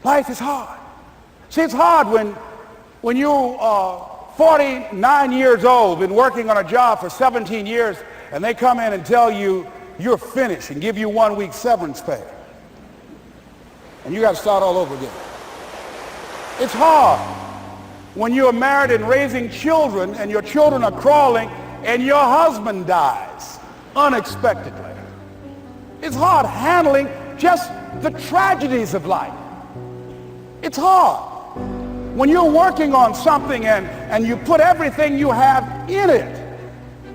Life is hard. See, it's hard when you are 49 years old, been working on a job for 17 years, and they come in and tell you you're finished and give you 1 week severance pay. And you got to start all over again. It's hard when you're married and raising children and your children are crawling and your husband dies unexpectedly. It's hard handling just the tragedies of life. It's hard when you're working on something and you put everything you have in it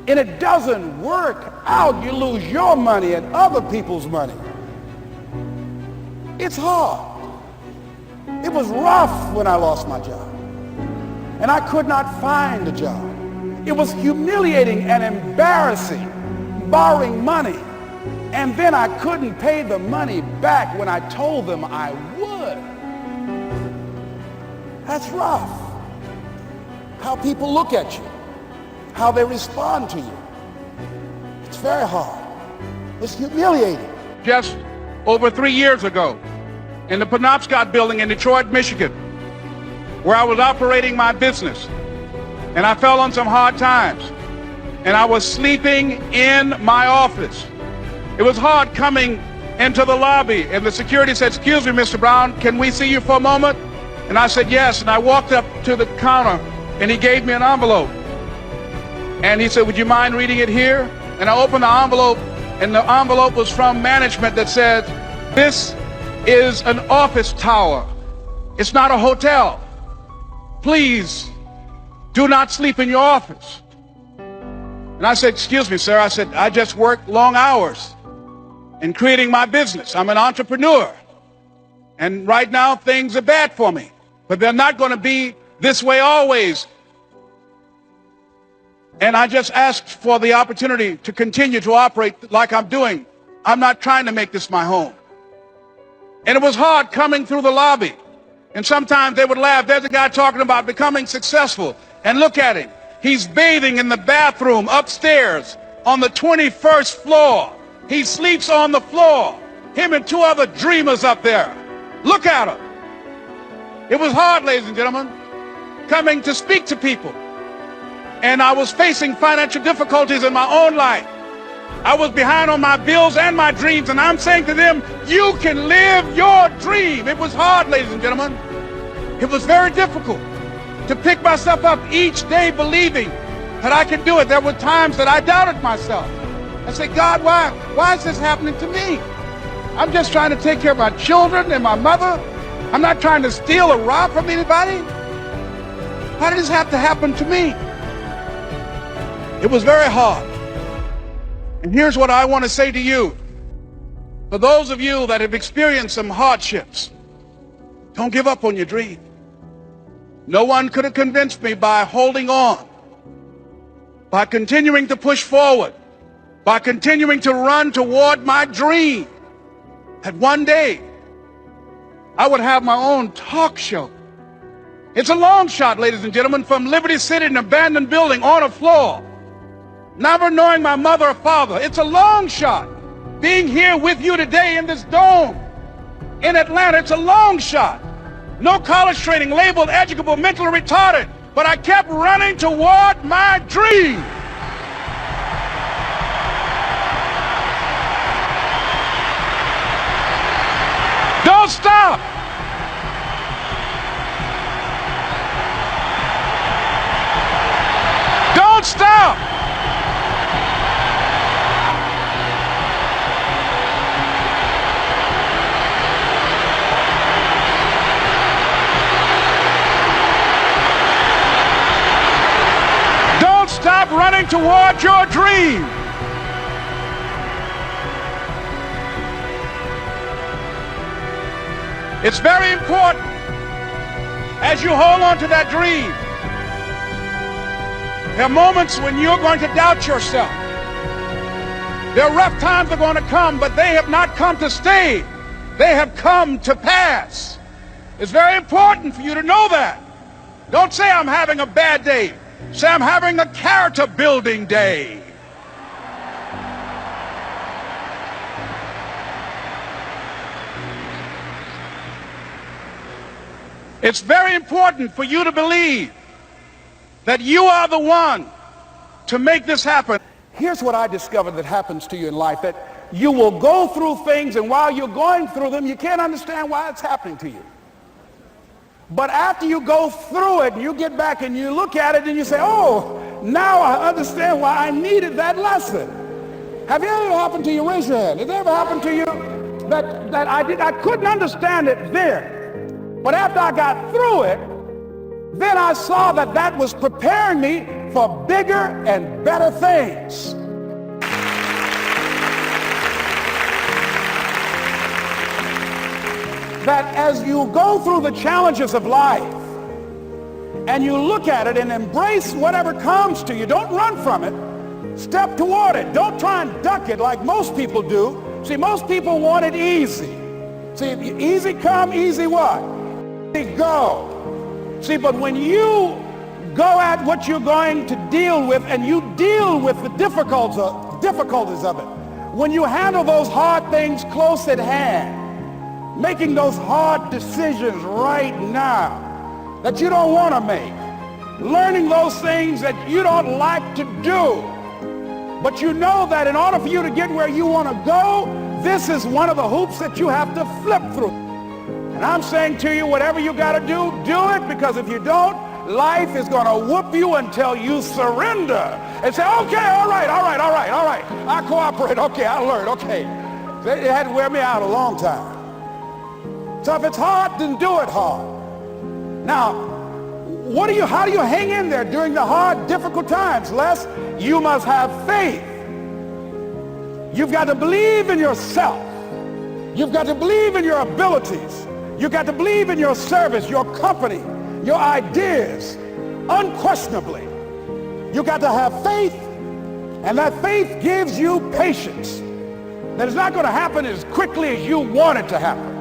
and it doesn't work out. You lose your money and other people's money. It's hard. It was rough when I lost my job and I could not find a job. It was humiliating and embarrassing borrowing money, and then I couldn't pay the money back when I told them I would. That's rough. How people look at you, how they respond to you. It's very hard. It's humiliating. Just over 3 years ago, in the Penobscot building in Detroit, Michigan, where I was operating my business, and I fell on some hard times, and I was sleeping in my office. It was hard coming into the lobby, and the security said, "Excuse me, Mr. Brown, can we see you for a moment?" And I said, "Yes." And I walked up to the counter, and he gave me an envelope. And he said, "Would you mind reading it here?" And I opened the envelope, and the envelope was from management that said, "This is an office tower. It's not a hotel. Please do not sleep in your office." And I said, "Excuse me, sir." I said, "I just work long hours in creating my business. I'm an entrepreneur. And right now things are bad for me, but they're not going to be this way always. And I just asked for the opportunity to continue to operate like I'm doing. I'm not trying to make this my home." And it was hard coming through the lobby. And sometimes they would laugh. There's a guy talking about becoming successful. And look at him. He's bathing in the bathroom upstairs on the 21st floor. He sleeps on the floor. Him and two other dreamers up there. Look at him. It was hard, ladies and gentlemen, coming to speak to people. And I was facing financial difficulties in my own life. I was behind on my bills and my dreams, and I'm saying to them, you can live your dream. It was hard, ladies and gentlemen. It was very difficult to pick myself up each day believing that I could do it. There were times that I doubted myself. I said, "God, why is this happening to me? I'm just trying to take care of my children and my mother. I'm not trying to steal or rob from anybody. Why did this have to happen to me?" It was very hard. And here's what I want to say to you. For those of you that have experienced some hardships, don't give up on your dream. No one could have convinced me by holding on, by continuing to push forward, by continuing to run toward my dream, that one day I would have my own talk show. It's a long shot, ladies and gentlemen, from Liberty City, an abandoned building on a floor, never knowing my mother or father. It's a long shot. Being here with you today in this dome in Atlanta, it's a long shot. No college training, labeled educable, mentally retarded, but I kept running toward my dream. Don't stop. Don't stop. Stop running toward your dream. It's very important as you hold on to that dream. There are moments when you're going to doubt yourself. There are rough times that are going to come, but they have not come to stay. They have come to pass. It's very important for you to know that. Don't say, "I'm having a bad day." Say, "I'm having a character building day." It's very important for you to believe that you are the one to make this happen. Here's what I discovered that happens to you in life, that you will go through things, and while you're going through them, you can't understand why it's happening to you. But after you go through it and you get back and you look at it and you say, oh, now I understand why I needed that lesson. Have you ever happened to you? Raise your hand. Has it ever happened to you that I couldn't understand it then, but after I got through it, then I saw that that was preparing me for bigger and better things. That as you go through the challenges of life and you look at it and embrace whatever comes to you, don't run from it. Step toward it. Don't try and duck it like most people do. See, most people want it easy. See, easy come, easy what? Easy go. See, but when you go at what you're going to deal with and you deal with the difficulties of it, when you handle those hard things close at hand, making those hard decisions right now that you don't want to make, learning those things that you don't like to do, but you know that in order for you to get where you want to go, this is one of the hoops that you have to flip through. And I'm saying to you, whatever you got to do it, because if you don't, life is going to whoop you until you surrender and say, okay, all right, I cooperate, okay, I learned, okay. It had to wear me out a long time. So if it's hard, then do it hard. Now, how do you hang in there during the hard, difficult times? Les, you must have faith. You've got to believe in yourself. You've got to believe in your abilities. You've got to believe in your service, your company, your ideas, unquestionably. You've got to have faith, and that faith gives you patience. That it's not going to happen as quickly as you want it to happen.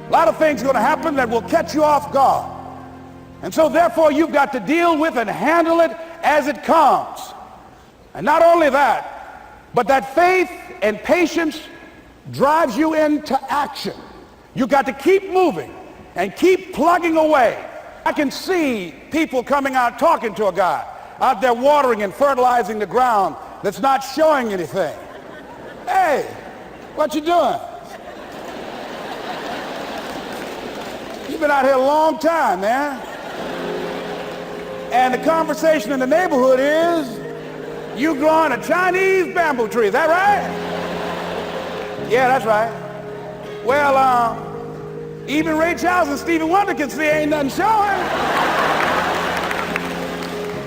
A lot of things are going to happen that will catch you off guard. And so therefore you've got to deal with and handle it as it comes. And not only that, but that faith and patience drives you into action. You've got to keep moving and keep plugging away. I can see people coming out talking to a guy out there watering and fertilizing the ground that's not showing anything. Hey, what you doing? You've been out here a long time, man. And the conversation in the neighborhood is, you growing a Chinese bamboo tree, is that right? Yeah, that's right. Well, even Ray Charles and Stevie Wonder can see ain't nothing showing.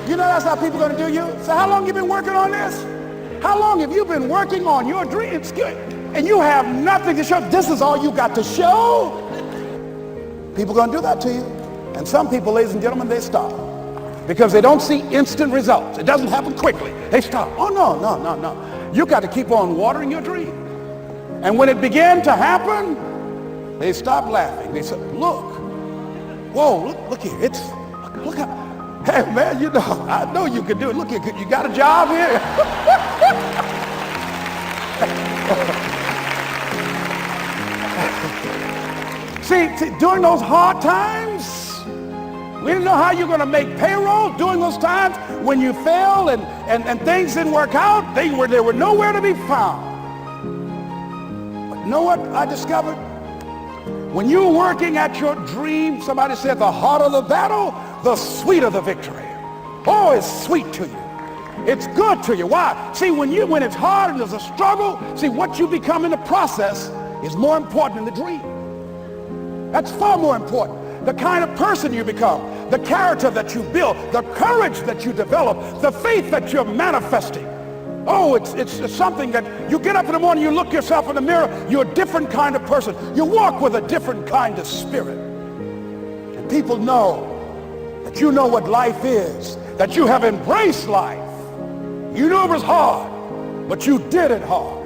You know that's how people are going to do you? So how long you been working on this? How long have you been working on your dreams? And you have nothing to show. This is all you got to show? People are going to do that to you. And some people, ladies and gentlemen, they stop. Because they don't see instant results. It doesn't happen quickly. They stop. Oh, no. You got to keep on watering your dream. And when it began to happen, they stopped laughing. They said, look. Whoa, look here. Look how. Hey, man, you know, I know you can do it. Look here, you got a job here? See, during those hard times, we didn't know how you're going to make payroll. During those times when you failed and things didn't work out, they were nowhere to be found. But you know what I discovered? When you're working at your dream, somebody said the harder the battle, the sweeter the victory. Oh, it's sweet to you. It's good to you. Why? See, when it's hard and there's a struggle, see, what you become in the process is more important than the dream. That's far more important. The kind of person you become, the character that you build, the courage that you develop, the faith that you're manifesting. Oh, it's something that you get up in the morning, you look yourself in the mirror, you're a different kind of person. You walk with a different kind of spirit. And people know that you know what life is, that you have embraced life. You knew it was hard, but you did it hard.